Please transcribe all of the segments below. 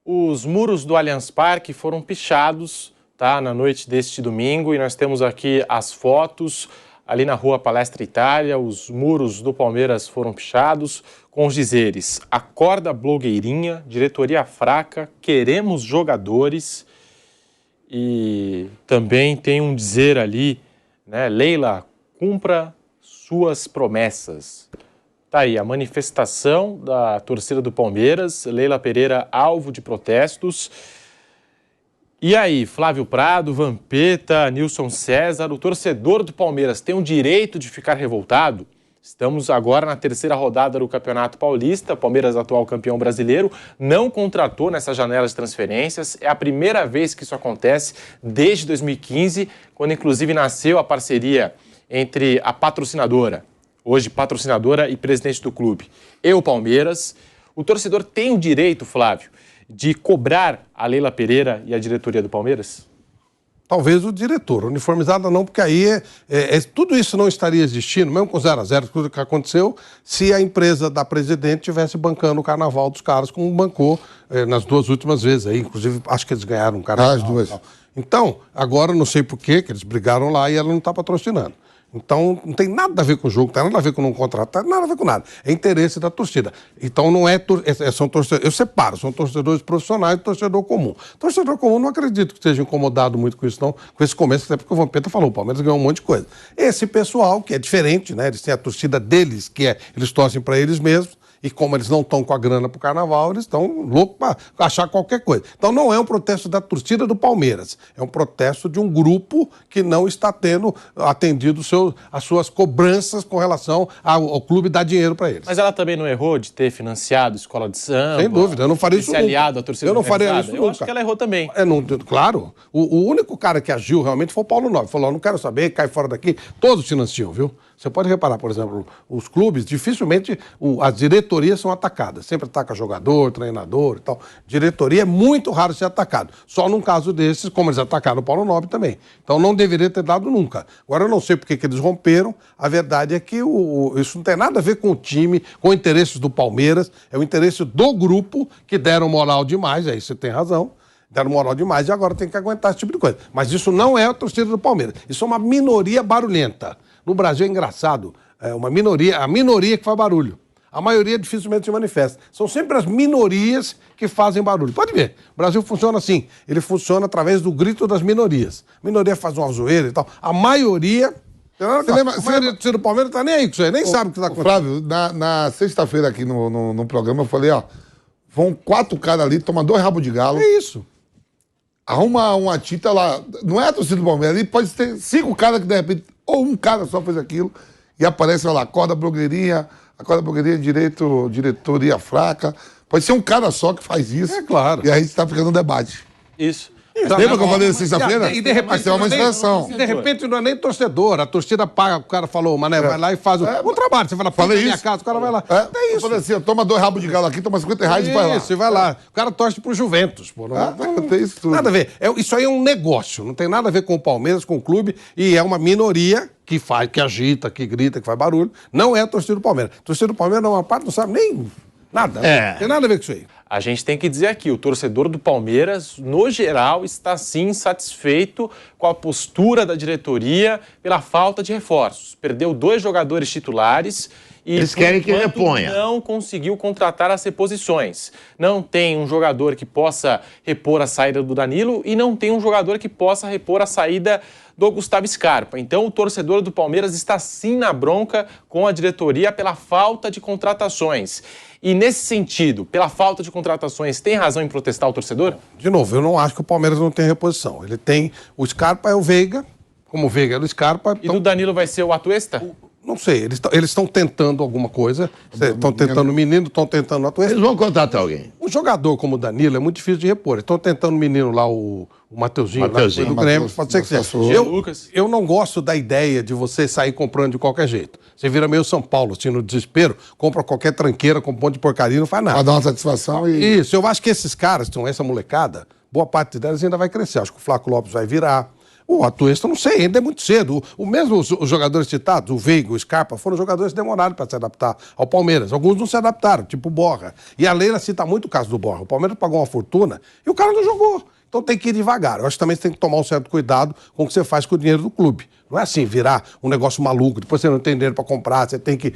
Os muros do Allianz Parque foram pichados, tá, na noite deste domingo, e nós temos aqui as fotos ali na rua Palestra Itália. Os muros do Palmeiras foram pichados com os dizeres: acorda blogueirinha, diretoria fraca, queremos jogadores. E também tem um dizer ali, né, Leila, cumpra suas promessas. Tá aí a manifestação da torcida do Palmeiras, Leila Pereira alvo de protestos. E aí, Flávio Prado, Vampeta, Nilson César, o torcedor do Palmeiras tem o direito de ficar revoltado? Estamos agora na terceira rodada do Campeonato Paulista. Palmeiras, atual campeão brasileiro, não contratou nessa janela de transferências. É a primeira vez que isso acontece desde 2015, quando inclusive nasceu a parceria entre a patrocinadora, hoje patrocinadora e presidente do clube, e o Palmeiras. O torcedor tem o direito, Flávio, de cobrar a Leila Pereira e a diretoria do Palmeiras? Talvez o diretor, uniformizada não, porque aí tudo isso não estaria existindo, mesmo com 0-0, tudo que aconteceu, se a empresa da presidente estivesse bancando o carnaval dos caras, como bancou nas duas últimas vezes aí, inclusive acho que eles ganharam um carnaval. As duas. Então, agora não sei por quê, que eles brigaram lá e ela não está patrocinando. Então, não tem nada a ver com o jogo, não tem nada a ver com não contratar, nada a ver com nada. É interesse da torcida. Então, não são torcedores, eu separo, são torcedores profissionais e torcedor comum. Torcedor comum, não acredito que esteja incomodado muito com isso, não, com esse começo, até porque o Vampeta falou, o Palmeiras ganhou um monte de coisa. Esse pessoal, que é diferente, né, eles têm a torcida deles, eles torcem para eles mesmos, e como eles não estão com a grana pro carnaval, eles estão loucos para achar qualquer coisa. Então não é um protesto da torcida do Palmeiras, é um protesto de um grupo que não está tendo atendido as suas cobranças com relação ao clube dar dinheiro para eles. Mas ela também não errou de ter financiado escola de samba? Sem dúvida, eu não faria isso nunca. Aliado à torcida eu não faria isso nunca. nunca. Eu acho que ela errou também. Claro, o único cara que agiu realmente foi o Paulo Nobre. Falou, não quero saber, cai fora daqui. Todos financiam, viu? Você pode reparar, por exemplo, os clubes, dificilmente as diretorias são atacadas. Sempre ataca jogador, treinador e tal. Diretoria é muito raro ser atacado. Só num caso desses, como eles atacaram o Paulo Nobre também. Então não deveria ter dado nunca. Agora eu não sei porque que eles romperam. A verdade é que isso não tem nada a ver com o time, com interesses do Palmeiras. É o interesse do grupo que deram moral demais, aí você tem razão. Deram moral demais e agora tem que aguentar esse tipo de coisa. Mas isso não é a torcida do Palmeiras. Isso é uma minoria barulhenta. No Brasil é engraçado, a minoria que faz barulho. A maioria dificilmente se manifesta. São sempre as minorias que fazem barulho. Pode ver, o Brasil funciona assim. Ele funciona através do grito das minorias. A minoria faz uma zoeira e tal. A maioria... A maioria do Palmeiras não tá nem aí com isso aí, nem sabe o que está acontecendo. Flávio, na sexta-feira aqui no programa, eu falei, ó, vão 4 caras ali, toma 2 rabos de galo. É isso. Arruma uma tinta lá. Não é a torcida do Palmeiras, ali pode ter 5 caras que de repente, ou um cara só fez aquilo, e aparece, olha lá, acorda blogueirinha, diretoria fraca. Pode ser um cara só que faz isso. É claro. E aí está ficando um debate. Isso. Lembra que eu falei na sexta-feira? E de repente, mas tem uma manifestação. De repente não é nem torcedor. A torcida paga, o cara falou, Mané, vai lá e faz o trabalho. Você fala, falei minha casa, o cara vai lá. É isso. Eu falei assim, toma 2 rabos de galo aqui, toma 50 reais e vai lá. Isso, e vai lá. O cara torce pro Juventus. Pô, não tem isso tudo. Nada a ver. Isso aí é um negócio. Não tem nada a ver com o Palmeiras, com o clube. E é uma minoria que faz, que agita, que grita, que faz barulho. Não é a torcida do Palmeiras. A torcida do Palmeiras, uma parte, não sabe nem nada. Não tem nada a ver com isso aí. A gente tem que dizer aqui, o torcedor do Palmeiras, no geral, está sim satisfeito com a postura da diretoria pela falta de reforços. Perdeu 2 jogadores titulares e eles querem que reponha. Não conseguiu contratar as reposições. Não tem um jogador que possa repor a saída do Danilo e não tem um jogador que possa repor a saída do Gustavo Scarpa. Então o torcedor do Palmeiras está sim na bronca com a diretoria pela falta de contratações. E nesse sentido, pela falta de contratações, tem razão em protestar o torcedor? De novo, eu não acho que o Palmeiras não tem reposição. Ele tem o Scarpa, é o Veiga, como o Veiga é o Scarpa. E do Danilo vai ser o Atuesta? Não sei, eles estão tentando alguma coisa, estão tentando o menino, estão tentando o Atuesta. Eles vão contratar alguém. Um jogador como o Danilo é muito difícil de repor. Estão tentando o menino lá, o Mateuzinho, lá do Grêmio, pode ser que seja. Eu não gosto da ideia de você sair comprando de qualquer jeito. Você vira meio São Paulo, assim, no desespero, compra qualquer tranqueira, com um monte de porcaria, não faz nada. Pra dar uma satisfação e... Isso, eu acho que esses caras, essa molecada, boa parte delas ainda vai crescer. Acho que o Flaco Lopes vai virar. O Atuesta, não sei, ainda é muito cedo. O mesmo os jogadores citados, o Veiga, o Scarpa, foram jogadores que demoraram para se adaptar ao Palmeiras. Alguns não se adaptaram, tipo o Borja. E a Leila cita muito o caso do Borja. O Palmeiras pagou uma fortuna e o cara não jogou. Então tem que ir devagar. Eu acho que também você tem que tomar um certo cuidado com o que você faz com o dinheiro do clube. Não é assim, virar um negócio maluco, depois você não tem dinheiro para comprar, você tem que...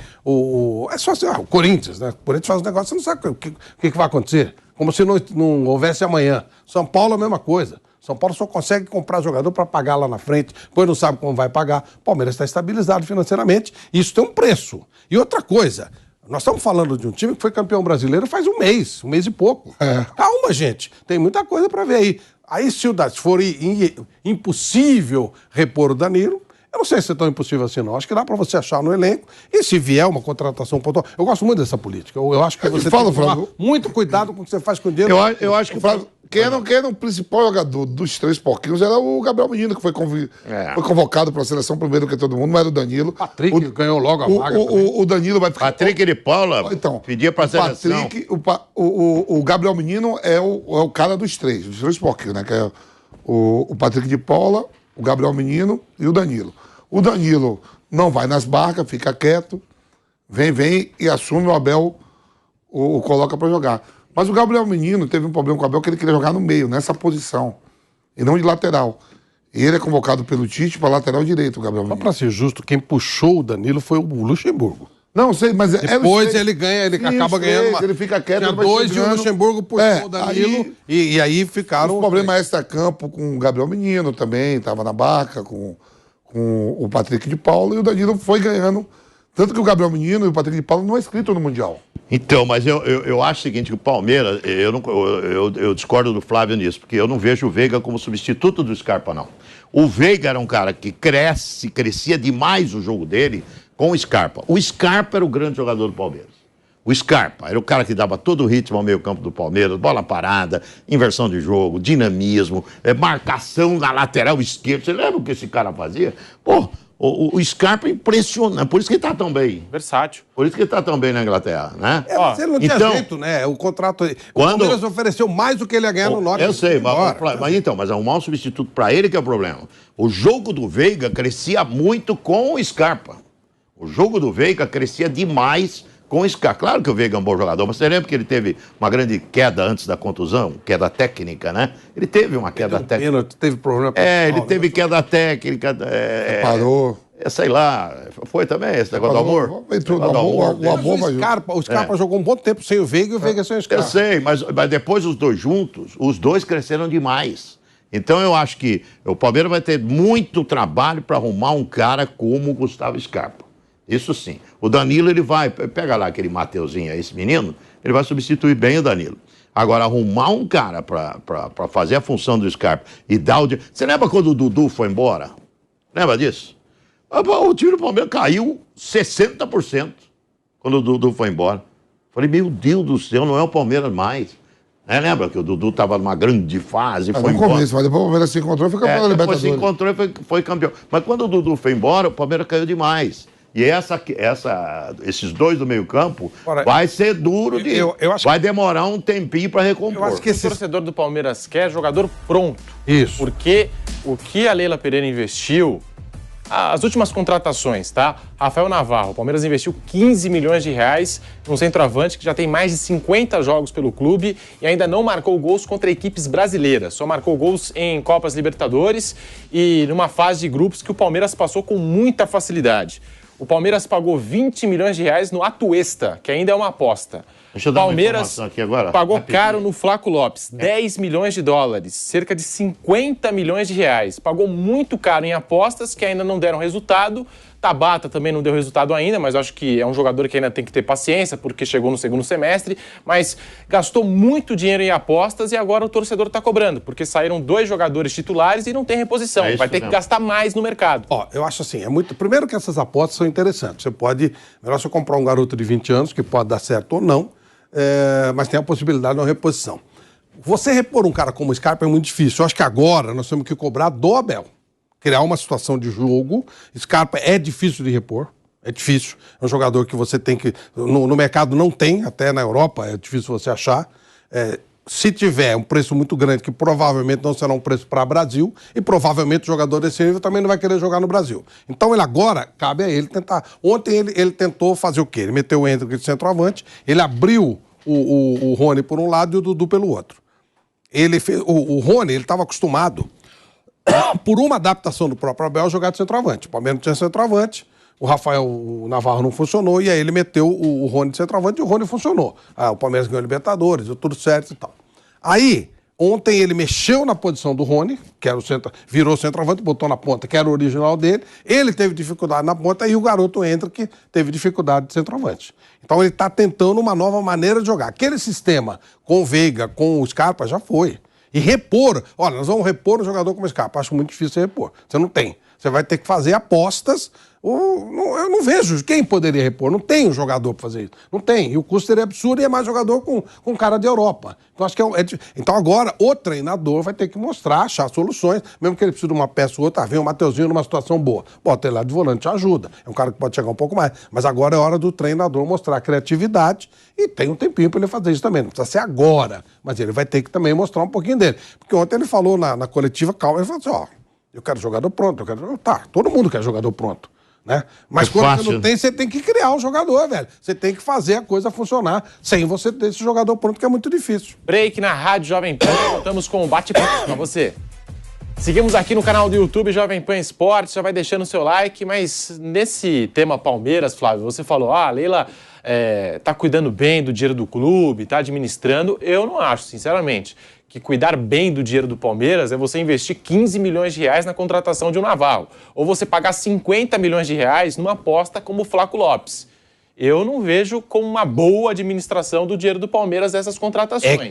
É só assim, o Corinthians, né? O Corinthians faz um negócio, você não sabe o que vai acontecer. Como se não houvesse amanhã. São Paulo é a mesma coisa. São Paulo só consegue comprar jogador para pagar lá na frente, depois não sabe como vai pagar. O Palmeiras está estabilizado financeiramente, e isso tem um preço. E outra coisa, nós estamos falando de um time que foi campeão brasileiro faz um mês e pouco. Calma, gente, tem muita coisa para ver aí. Aí, se for impossível repor o Danilo, eu não sei se é tão impossível assim, não. Acho que dá para você achar no elenco. E se vier uma contratação pontual... Eu gosto muito dessa política. Eu acho que você tem que tomar muito cuidado com o que você faz com o dinheiro. Eu acho que, Flávio, quem era o principal jogador dos 3 porquinhos era o Gabriel Menino, que foi convocado para a seleção primeiro que todo mundo, não era o Danilo. Patrick ganhou logo a vaga. O Danilo vai ficar... Patrick de Paula pedia para a seleção. O Gabriel Menino é o cara dos 3 porquinhos, né? Que é o Patrick de Paula, o Gabriel Menino e o Danilo. O Danilo não vai nas barcas, fica quieto, vem e assume o Abel, o coloca para jogar. Mas o Gabriel Menino teve um problema com o Abel, que ele queria jogar no meio, nessa posição, e não de lateral. E ele é convocado pelo Tite para lateral direito, o Gabriel Menino. Só para ser justo, quem puxou o Danilo foi o Luxemburgo. Não, sei, mas... Depois ele ganha, ele acaba ganhando uma... Ele fica quieto, tinha 2 e o Luxemburgo puxou o Danilo e aí ficaram... O problema é extra-campo com o Gabriel Menino também, estava na barca com o Patrick de Paula, e o Danilo foi ganhando. Tanto que o Gabriel Menino e o Patrick de Paula não é inscrito no Mundial. Então, mas eu acho o seguinte, que o Palmeiras, eu discordo do Flávio nisso, porque eu não vejo o Veiga como substituto do Scarpa, não. O Veiga era um cara que crescia demais o jogo dele com o Scarpa. O Scarpa era o grande jogador do Palmeiras. O Scarpa era o cara que dava todo o ritmo ao meio-campo do Palmeiras, bola parada, inversão de jogo, dinamismo, marcação na lateral esquerda. Você lembra o que esse cara fazia? Pô, o Scarpa é impressionante, por isso que ele tá tão bem. Versátil. Por isso que ele tá tão bem na Inglaterra, né? Mas ele não tinha jeito, né? O contrato... O Palmeiras ofereceu mais do que ele ia ganhar no Norte. Eu sei, mas arrumar um substituto para ele que é o problema. O jogo do Veiga crescia muito com o Scarpa. O jogo do Veiga crescia demais com o Scarpa. Claro que o Veiga é um bom jogador, mas você lembra que ele teve uma grande queda antes da contusão? Queda técnica, né? Ele teve uma queda técnica. Teve problema... Ele teve queda técnica. Parou. Sei lá, foi também esse negócio do amor? O Scarpa jogou um bom tempo sem o Veiga e o Veiga sem o Scarpa. Eu sei, mas depois os dois juntos, os dois cresceram demais. Então eu acho que o Palmeiras vai ter muito trabalho para arrumar um cara como o Gustavo Scarpa. Isso sim. O Danilo, ele vai... Pega lá aquele Mateuzinho, esse menino, ele vai substituir bem o Danilo. Agora, arrumar um cara para fazer a função do Scarpa e dar o... Você lembra quando o Dudu foi embora? Lembra disso? O time do Palmeiras caiu 60% quando o Dudu foi embora. Falei, meu Deus do céu, não é o Palmeiras mais. Lembra que o Dudu estava numa grande fase, foi embora. Começo, mas depois o Palmeiras se encontrou e foi campeão da Libertadores. Depois se encontrou e foi campeão. Mas quando o Dudu foi embora, o Palmeiras caiu demais. E esses dois do meio-campo vai ser duro de. Vai demorar um tempinho para recompor. Eu acho que esse torcedor do Palmeiras quer jogador pronto. Isso. Porque o que a Leila Pereira investiu, as últimas contratações, tá? Rafael Navarro, o Palmeiras investiu 15 milhões de reais num centroavante que já tem mais de 50 jogos pelo clube e ainda não marcou gols contra equipes brasileiras. Só marcou gols em Copas Libertadores e numa fase de grupos que o Palmeiras passou com muita facilidade. O Palmeiras pagou 20 milhões de reais no Atuesta, que ainda é uma aposta. Deixa eu dar uma informação aqui agora. Pagou caro no Flaco Lopes, 10 milhões de dólares, cerca de 50 milhões de reais. Pagou muito caro em apostas que ainda não deram resultado. Tabata também não deu resultado ainda, mas acho que é um jogador que ainda tem que ter paciência, porque chegou no segundo semestre, mas gastou muito dinheiro em apostas e agora o torcedor está cobrando, porque saíram 2 jogadores titulares e não tem reposição. Vai ter que gastar mais no mercado. Eu acho assim, primeiro que essas apostas são interessantes. Você pode, melhor você comprar um garoto de 20 anos, que pode dar certo ou não, mas tem a possibilidade de uma reposição. Você repor um cara como o Scarpa é muito difícil. Eu acho que agora nós temos que cobrar do Abel. Criar uma situação de jogo. Scarpa é difícil de repor. É difícil. É um jogador que você tem que... No mercado não tem, até na Europa é difícil você achar. se tiver um preço muito grande, que provavelmente não será um preço para o Brasil, e provavelmente o jogador desse nível também não vai querer jogar no Brasil. Então ele agora, cabe a ele tentar. Ontem ele tentou fazer o quê? Ele meteu o Hendrick de centroavante, ele abriu o Rony por um lado e o Dudu pelo outro. Ele fez, o Rony, ele estava acostumado, por uma adaptação do próprio Abel, jogar de centroavante. O Palmeiras não tinha centroavante, o Navarro não funcionou, e aí ele meteu o Rony de centroavante e o Rony funcionou. O Palmeiras ganhou Libertadores, deu tudo certo e tal. Aí, ontem ele mexeu na posição do Rony, que era o virou centroavante, botou na ponta, que era o original dele. Ele teve dificuldade na ponta e o garoto Hendrick teve dificuldade de centroavante. Então ele está tentando uma nova maneira de jogar. Aquele sistema com o Veiga, com o Scarpa, já foi. E repor, olha, nós vamos repor um jogador como o Scarpa. Acho muito difícil você repor. Você não tem. Você vai ter que fazer apostas. Eu não vejo quem poderia repor. Não tem um jogador para fazer isso. Não tem. E o custo seria absurdo e é mais jogador com cara de Europa. Então, acho que então agora o treinador vai ter que mostrar, achar soluções, mesmo que ele precise de uma peça ou outra. Vem o Mateuzinho numa situação boa. Bota ele lá de volante, ajuda. É um cara que pode chegar um pouco mais. Mas agora é hora do treinador mostrar a criatividade e tem um tempinho para ele fazer isso também. Não precisa ser agora, mas ele vai ter que também mostrar um pouquinho dele. Porque ontem ele falou na coletiva, calma, ele falou assim, eu quero jogador pronto. Tá, todo mundo quer jogador pronto. Né? Mas quando você não tem, você tem que criar um jogador, velho. Você tem que fazer a coisa funcionar sem você ter esse jogador pronto, que é muito difícil. Break na Rádio Jovem Pan, voltamos com o bate-papo pra você. Seguimos aqui no canal do YouTube Jovem Pan Esportes, já vai deixando o seu like, mas nesse tema Palmeiras, Flávio, você falou, a Leila tá cuidando bem do dinheiro do clube, tá administrando. Eu não acho, sinceramente, que cuidar bem do dinheiro do Palmeiras é você investir 15 milhões de reais na contratação de um Navarro, ou você pagar 50 milhões de reais numa aposta como o Flaco Lopes. Eu não vejo como uma boa administração do dinheiro do Palmeiras essas contratações.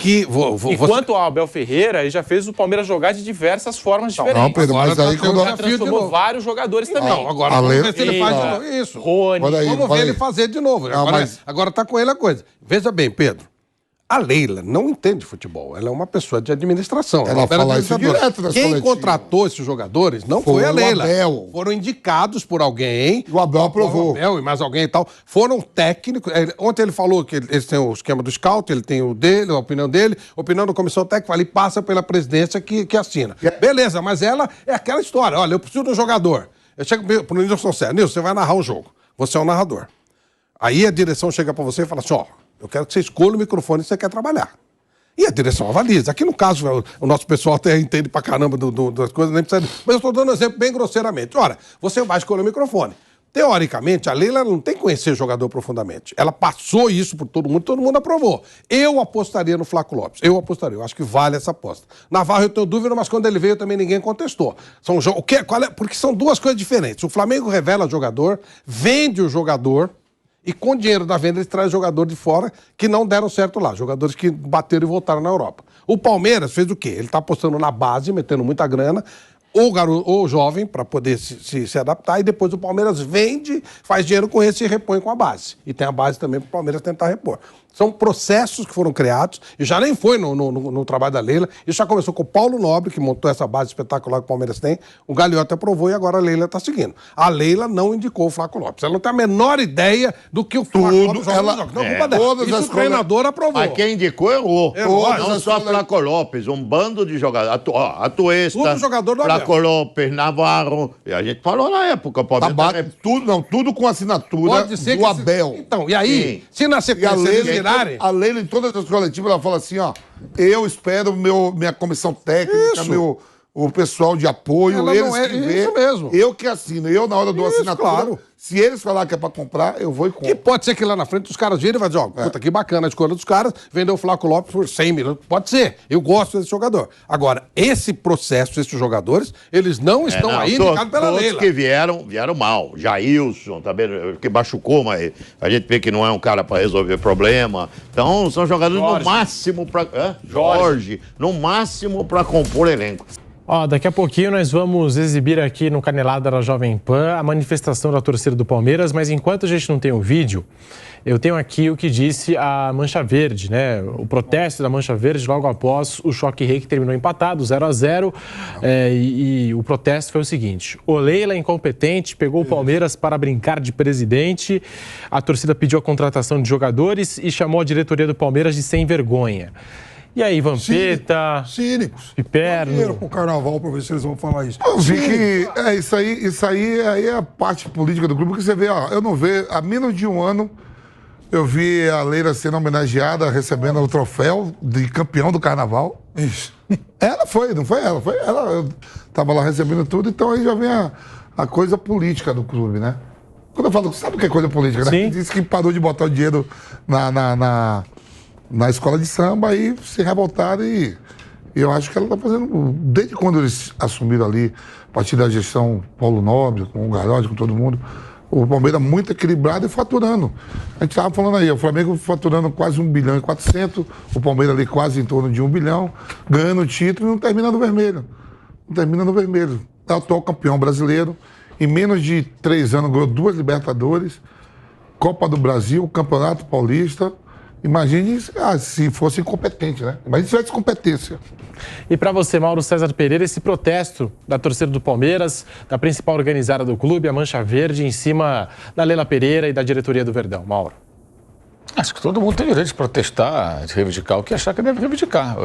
Quanto ao Abel Ferreira, ele já fez o Palmeiras jogar de diversas formas diferentes. Não, Pedro, mas aí quando... Já transformou vários jogadores também. Não, agora vamos ver se ele faz de novo. Isso. Rony. Vamos ver ele fazer de novo. Agora tá com ele a coisa. Veja bem, Pedro. A Leila não entende futebol. Ela é uma pessoa de administração. Ela fala isso direto nas Quem coletivas. Contratou esses jogadores não foi a Leila. Abel. Foram indicados por alguém. O Abel aprovou. O Abel e mais alguém e tal. Foram técnicos. Ontem ele falou que eles têm o esquema do scout, ele tem o dele, a opinião dele, a opinião da comissão técnica, ele passa pela presidência que assina. Beleza, mas ela é aquela história. Olha, eu preciso de um jogador. Eu chego pro Nilson Serra. Nilson, você vai narrar um jogo. Você é o narrador. Aí a direção chega pra você e fala assim, eu quero que você escolha o microfone que você quer trabalhar. E a direção avaliza. Aqui no caso, o nosso pessoal até entende pra caramba das coisas, nem precisa... Mas eu estou dando um exemplo bem grosseiramente. Ora, você vai escolher o microfone. Teoricamente, a Leila não tem que conhecer o jogador profundamente. Ela passou isso por todo mundo aprovou. Eu apostaria no Flaco Lopes. Eu acho que vale essa aposta. Navarro eu tenho dúvida, mas quando ele veio também ninguém contestou. Porque são duas coisas diferentes. O Flamengo revela o jogador, vende o jogador, e com o dinheiro da venda, eles trazem jogador de fora que não deram certo lá. Jogadores que bateram e voltaram na Europa. O Palmeiras fez o quê? Ele está apostando na base, metendo muita grana, ou jovem, para poder se adaptar, e depois o Palmeiras vende, faz dinheiro com esse e repõe com a base. E tem a base também para o Palmeiras tentar repor. São processos que foram criados, e já nem foi no trabalho da Leila, isso já começou com o Paulo Nobre, que montou essa base espetacular que o Palmeiras tem, o Gagliotti aprovou e agora a Leila está seguindo. A Leila não indicou o Flaco Lopes, ela não tem a menor ideia do que o Flaco Lopes joga. Não, culpa dela. Isso o treinador aprovou. Mas quem indicou errou. Não só Flaco Lopes, um bando de jogadores. Atuesta, Flaco Lopes, Navarro, e a gente falou na época, o Palmeiras... Tudo com assinatura do Abel. Então, e aí, se na sequência a Leila, em todas as coletivas, ela fala assim, eu espero minha comissão técnica, o pessoal de apoio, eles que vê. Isso mesmo. Eu que assino. Eu, na hora do assinatura, claro. Se eles falarem que é pra comprar, eu vou e compro. E pode ser que lá na frente os caras virem e vão dizer, puta, que bacana a escolha dos caras, vendeu o Flaco Lopes por 100 milhões. Pode ser. Eu gosto desse jogador. Agora, esse processo, esses jogadores, eles não estão aí indicados pela Leila. Todos que vieram mal. Jailson, também, que machucou, mas a gente vê que não é um cara pra resolver problema. Então, são jogadores no máximo pra... Jorge. No máximo pra compor elenco. Daqui a pouquinho nós vamos exibir aqui no Canelada da Jovem Pan a manifestação da torcida do Palmeiras, mas enquanto a gente não tem o vídeo, eu tenho aqui o que disse a Mancha Verde, né? O protesto da Mancha Verde logo após o Choque Rei, que terminou empatado, 0-0, e o protesto foi o seguinte: o Leila, incompetente, pegou o Palmeiras para brincar de presidente, a torcida pediu a contratação de jogadores e chamou a diretoria do Palmeiras de sem vergonha. E aí, Vampeta, Cínicos. Piperno. Dinheiro pro carnaval pra ver se eles vão falar isso. Eu vi que isso aí é a parte política do clube, que você vê, ó, eu não vejo, há menos de um ano, eu vi a Leila sendo homenageada, recebendo o troféu de campeão do carnaval. Isso. Ela foi, não foi ela, foi ela. Eu tava lá recebendo tudo, então aí já vem a coisa política do clube, né? Quando eu falo, sabe o que é coisa política, né? Sim. Disse que parou de botar o dinheiro na escola de samba e se revoltaram e eu acho que ela tá fazendo, desde quando eles assumiram ali, a partir da gestão Paulo Nobre, com o Garotti, com todo mundo, o Palmeiras muito equilibrado e faturando. A gente estava falando aí, o Flamengo faturando quase 1 bilhão e 400, o Palmeiras ali quase em torno de 1 bilhão, ganhando o título e não termina no vermelho. Não termina no vermelho. É o atual campeão brasileiro. Em menos de 3 anos ganhou 2 Libertadores, Copa do Brasil, Campeonato Paulista. Imagine se fosse incompetente, né? Imagine se tivesse competência. E para você, Mauro César Pereira, esse protesto da torcida do Palmeiras, da principal organizada do clube, a Mancha Verde, em cima da Leila Pereira e da diretoria do Verdão. Mauro. Acho que todo mundo tem direito de protestar, de reivindicar o que achar que deve reivindicar.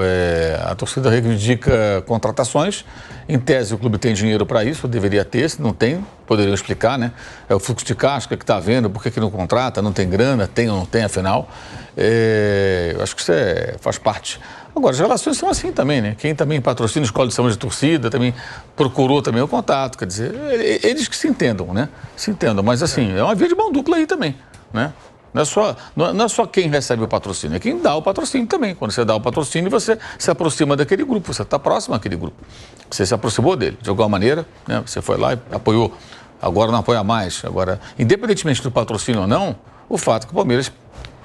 A torcida reivindica contratações. Em tese, o clube tem dinheiro para isso, deveria ter. Se não tem, poderiam explicar, né? É o fluxo de caixa que está vendo, por que não contrata, não tem grana, tem ou não tem, afinal. Eu acho que isso faz parte. Agora, as relações são assim também, né? Quem também patrocina escola de samba de torcida, também procurou também o contato, quer dizer, eles que se entendam, né? Se entendam, mas assim, é uma via de mão dupla aí também, né? Não é só quem recebe o patrocínio, é quem dá o patrocínio também. Quando você dá o patrocínio, você se aproxima daquele grupo, você está próximo àquele grupo. Você se aproximou dele, de alguma maneira, né? Você foi lá e apoiou, agora não apoia mais. Agora, independentemente do patrocínio ou não, o fato é que o Palmeiras,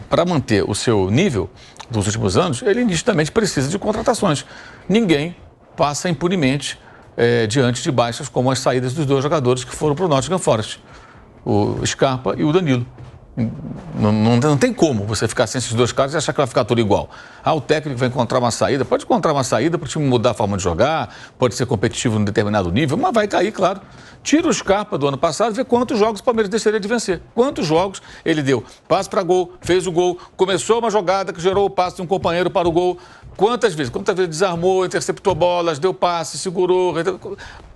para manter o seu nível dos últimos anos, ele nitidamente precisa de contratações. Ninguém passa impunemente diante de baixas como as saídas dos 2 jogadores que foram para o Nottingham Forest, o Scarpa e o Danilo. Não tem como você ficar sem esses 2 caras e achar que vai ficar tudo igual. O técnico vai encontrar uma saída, pode encontrar uma saída para o time mudar a forma de jogar, pode ser competitivo em determinado nível, mas vai cair, claro. Tira o Scarpa do ano passado e vê quantos jogos o Palmeiras deixaria de vencer. Quantos jogos ele deu? Passe para gol, fez o gol, começou uma jogada que gerou o passe de um companheiro para o gol. Quantas vezes desarmou, interceptou bolas, deu passe, segurou.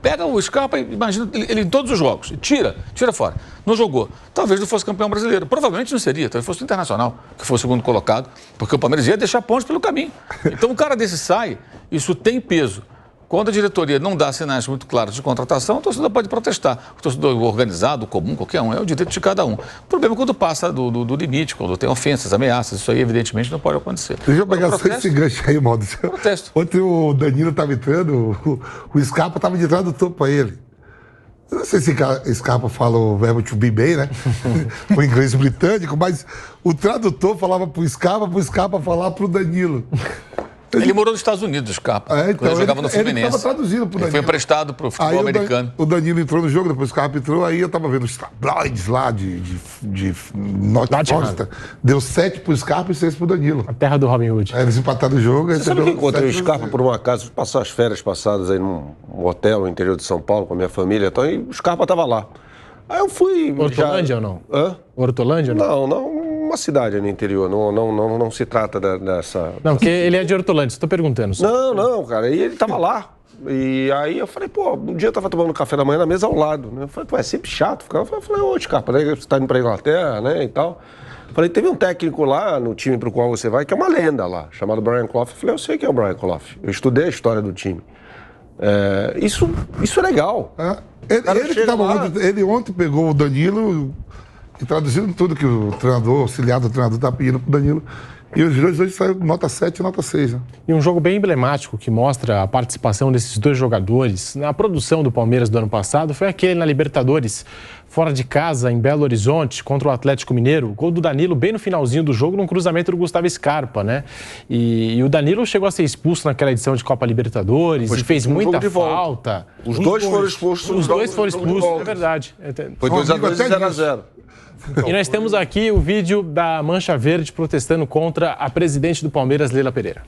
Pega o Scarpa, imagina ele em todos os jogos, tira fora. Não jogou. Talvez não fosse campeão brasileiro. Provavelmente não seria, talvez fosse o Internacional, que fosse o segundo colocado, porque o Palmeiras ia deixar pontos pelo caminho. Então um cara desse sai, isso tem peso. Quando a diretoria não dá sinais muito claros de contratação, o torcedor pode protestar. O torcedor organizado, comum, qualquer um, é o direito de cada um. O problema é quando passa do limite, quando tem ofensas, ameaças, isso aí evidentemente não pode acontecer. Deixa eu pegar só esse gancho aí, Maldo. Protesto. Ontem o Danilo estava entrando, o Scarpa estava de tradutor para ele. Eu não sei se Scarpa fala o verbo to be bem, né? O inglês britânico, mas o tradutor falava para o Scarpa falar para o Danilo. Ele morou nos Estados Unidos, Scarpa. Então, ele jogava no Fluminense. Ele estava traduzindo pro Danilo. Ele foi emprestado para o futebol americano. O Danilo entrou no jogo, depois o Scarpa entrou, aí eu estava vendo os tabloides lá de Nottingham. Deu 7 pro Scarpa e 6 pro Danilo. A terra do Robin Hood. Aí eles empataram o jogo. Você sabe que eu encontrei o Scarpa por um acaso, passar as férias passadas aí num hotel no interior de São Paulo com a minha família, então, e o Scarpa estava lá. Aí eu fui... Hortolândia ou não? Hã? Hortolândia ou não? Não, uma cidade no interior, não se trata dessa... Não, porque ele é de Hortolândia, estou perguntando. Só. Não, cara, e ele tava lá. E aí eu falei, pô, um dia eu tava tomando café da manhã na mesa ao lado, né? Eu falei, pô, é sempre chato ficar. Eu falei, ô, Scarpa, né? Você tá indo pra Inglaterra, né, e tal. Eu falei, teve um técnico lá no time pro qual você vai, que é uma lenda lá, chamado Brian Clough. Eu falei, eu sei quem é o Brian Clough. Eu estudei a história do time. Isso é legal. Ele ontem pegou o Danilo e traduzindo tudo que o treinador, auxiliar do treinador, tá pedindo pro Danilo. E os dois hoje saíram nota 7 e nota 6, né? E um jogo bem emblemático que mostra a participação desses 2 jogadores na produção do Palmeiras do ano passado foi aquele na Libertadores, fora de casa, em Belo Horizonte, contra o Atlético Mineiro. O gol do Danilo bem no finalzinho do jogo, num cruzamento do Gustavo Scarpa, né? E o Danilo chegou a ser expulso naquela edição de Copa Libertadores e fez muita falta. Os dois foram expulsos. Os dois foram expulsos, é verdade. Foi 2-2 e 0-0. E nós temos aqui o vídeo da Mancha Verde protestando contra a presidente do Palmeiras, Leila Pereira.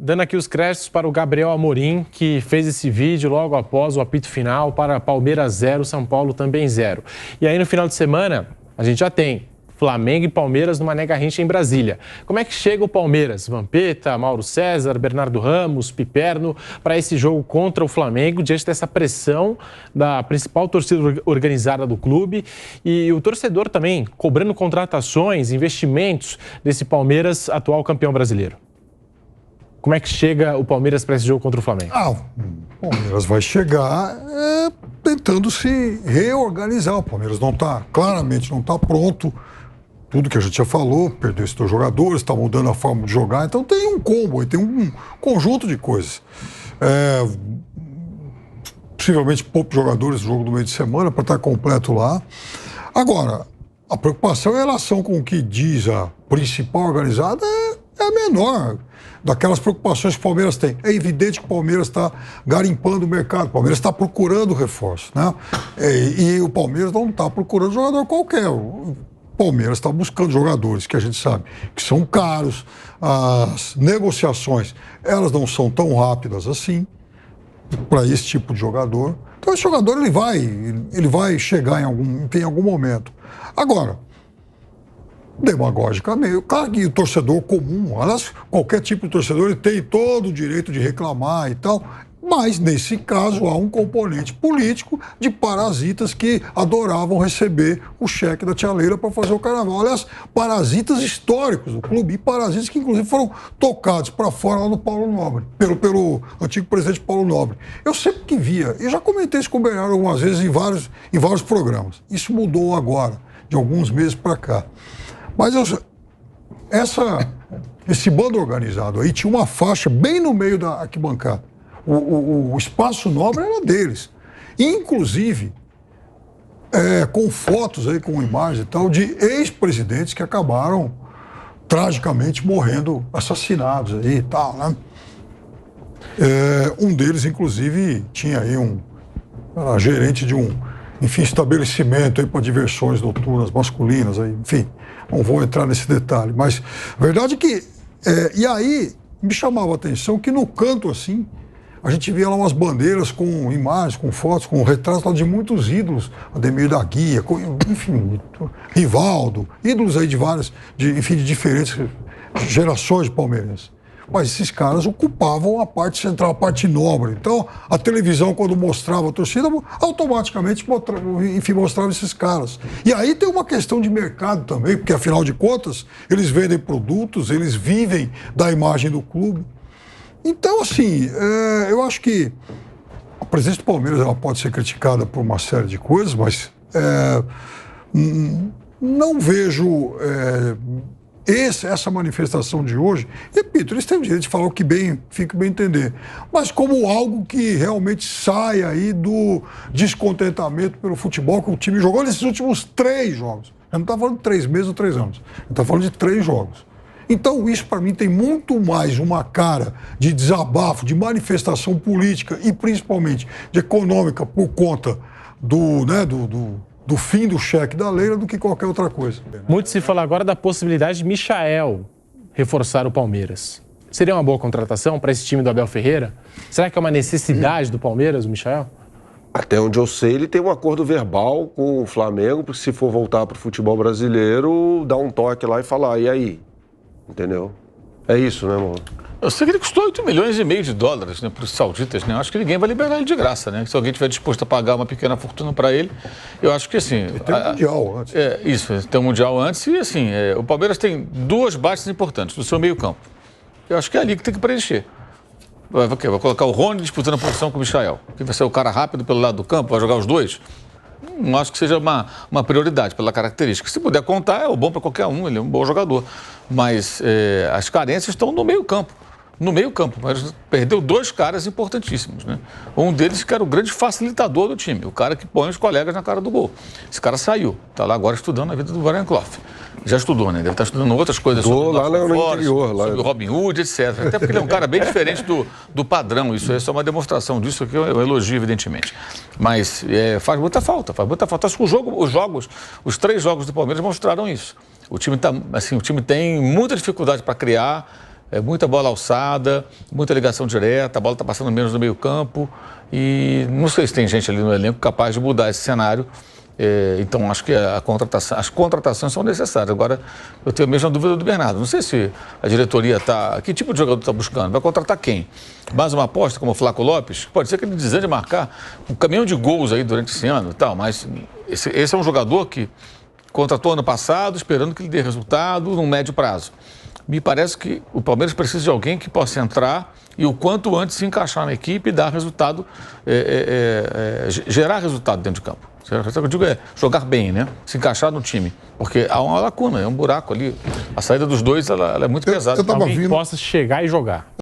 dando aqui os créditos para o Gabriel Amorim, que fez esse vídeo logo após o apito final para Palmeiras 0, São Paulo também 0. E aí no final de semana, a gente já tem Flamengo e Palmeiras no Mané Garrincha em Brasília. Como é que chega o Palmeiras? Vampeta, Mauro César, Bernardo Ramos, Piperno, para esse jogo contra o Flamengo, diante dessa pressão da principal torcida organizada do clube e o torcedor também cobrando contratações, investimentos desse Palmeiras, atual campeão brasileiro. Como é que chega o Palmeiras para esse jogo contra o Flamengo? O Palmeiras vai chegar tentando se reorganizar. O Palmeiras claramente não está pronto. Tudo que a gente já falou, perdeu esses 2 jogadores, está mudando a forma de jogar. Então tem um combo, tem um conjunto de coisas. Possivelmente poucos jogadores no jogo do meio de semana para estar completo lá. Agora, a preocupação em relação com o que diz a principal organizada é a menor daquelas preocupações que o Palmeiras tem. É evidente que o Palmeiras está garimpando o mercado, o Palmeiras está procurando reforço, né? E o Palmeiras não está procurando jogador qualquer. O Palmeiras está buscando jogadores que a gente sabe que são caros, as negociações elas não são tão rápidas assim para esse tipo de jogador. Então esse jogador ele vai chegar em algum momento. Agora, demagogicamente, claro que o torcedor comum, aliás, qualquer tipo de torcedor, ele tem todo o direito de reclamar e tal, mas nesse caso há um componente político de parasitas que adoravam receber o cheque da tia Leila para fazer o carnaval. Aliás, parasitas históricos do clube e parasitas que inclusive foram tocados para fora lá no Paulo Nobre, pelo antigo presidente Paulo Nobre. Eu sempre que via, eu já comentei isso com o Bernardo algumas vezes em vários programas. Isso mudou agora, de alguns meses para cá. Mas esse bando organizado aí tinha uma faixa bem no meio da arquibancada. O espaço nobre era deles. Inclusive, com fotos aí, com imagens e tal, de ex-presidentes que acabaram tragicamente morrendo, assassinados aí e tal, né? Um deles, inclusive, tinha aí era gerente de um estabelecimento aí para diversões noturnas masculinas, aí, enfim, não vou entrar nesse detalhe, mas a verdade é que, e aí me chamava a atenção que no canto assim, a gente via lá umas bandeiras com imagens, com fotos, com retratos lá de muitos ídolos, Ademir da Guia, enfim, Rivaldo, ídolos aí de diferentes gerações de palmeirenses. Mas esses caras ocupavam a parte central, a parte nobre. Então, a televisão, quando mostrava a torcida, automaticamente mostrava esses caras. E aí tem uma questão de mercado também, porque, afinal de contas, eles vendem produtos, eles vivem da imagem do clube. Então, assim, eu acho que a presença do Palmeiras ela pode ser criticada por uma série de coisas, mas não vejo essa manifestação de hoje. Repito, eles têm o direito de falar o que fica bem entender, mas como algo que realmente sai aí do descontentamento pelo futebol que o time jogou nesses últimos 3 jogos. Eu não estou falando de 3 meses ou 3 anos, eu estou falando de 3 jogos. Então, isso, para mim, tem muito mais uma cara de desabafo, de manifestação política e, principalmente, de econômica por conta do fim do cheque da Leila do que qualquer outra coisa. Muito se fala agora da possibilidade de Michael reforçar o Palmeiras. Seria uma boa contratação para esse time do Abel Ferreira? Será que é uma necessidade do Palmeiras, o Michael? Até onde eu sei, ele tem um acordo verbal com o Flamengo, porque se for voltar para o futebol brasileiro, dá um toque lá e falar, e aí? Entendeu? É isso, né, mano? Eu sei que ele custou 8,5 milhões de dólares, né, para os sauditas, né? Eu acho que ninguém vai liberar ele de graça, né? Se alguém estiver disposto a pagar uma pequena fortuna para ele, eu acho que assim... E tem um Mundial antes. Isso, tem um Mundial antes e assim, o Palmeiras tem 2 bases importantes no seu meio campo. Eu acho que é ali que tem que preencher. Vai colocar o Rony disputando a posição com o Michael, que vai ser o cara rápido pelo lado do campo, vai jogar os 2. Não acho que seja uma prioridade pela característica. Se puder contar, é bom para qualquer um, ele é um bom jogador. Mas as carências estão no meio campo. No meio campo, mas perdeu 2 caras importantíssimos, né? Um deles que era o grande facilitador do time, o cara que põe os colegas na cara do gol. Esse cara saiu, está lá agora estudando a vida do Brian Clough. Já estudou, né? Deve estar estudando outras coisas sobre lá no interior, sobre o Robin Hood, etc. Até porque ele é um cara bem diferente do padrão. Isso é só uma demonstração disso, aqui é um elogio, evidentemente. Mas faz muita falta, Acho que os 3 jogos do Palmeiras mostraram isso. O time tem muita dificuldade para criar. muita bola alçada, muita ligação direta, a bola está passando menos no meio campo e não sei se tem gente ali no elenco capaz de mudar esse cenário. Então, acho que as contratações são necessárias. Agora, eu tenho a mesma dúvida do Bernardo. Não sei se a diretoria está... Que tipo de jogador está buscando? Vai contratar quem? Mais uma aposta como o Flaco Lopes? Pode ser que ele desande marcar um caminhão de gols aí durante esse ano e tal, mas esse é um jogador que contratou ano passado, esperando que ele dê resultado no médio prazo. Me parece que o Palmeiras precisa de alguém que possa entrar e o quanto antes se encaixar na equipe e dar resultado, gerar resultado dentro de campo. O que eu digo é jogar bem, né? Se encaixar no time. Porque há uma lacuna, é um buraco ali. A saída dos dois ela é muito pesada. Alguém que possa chegar e jogar.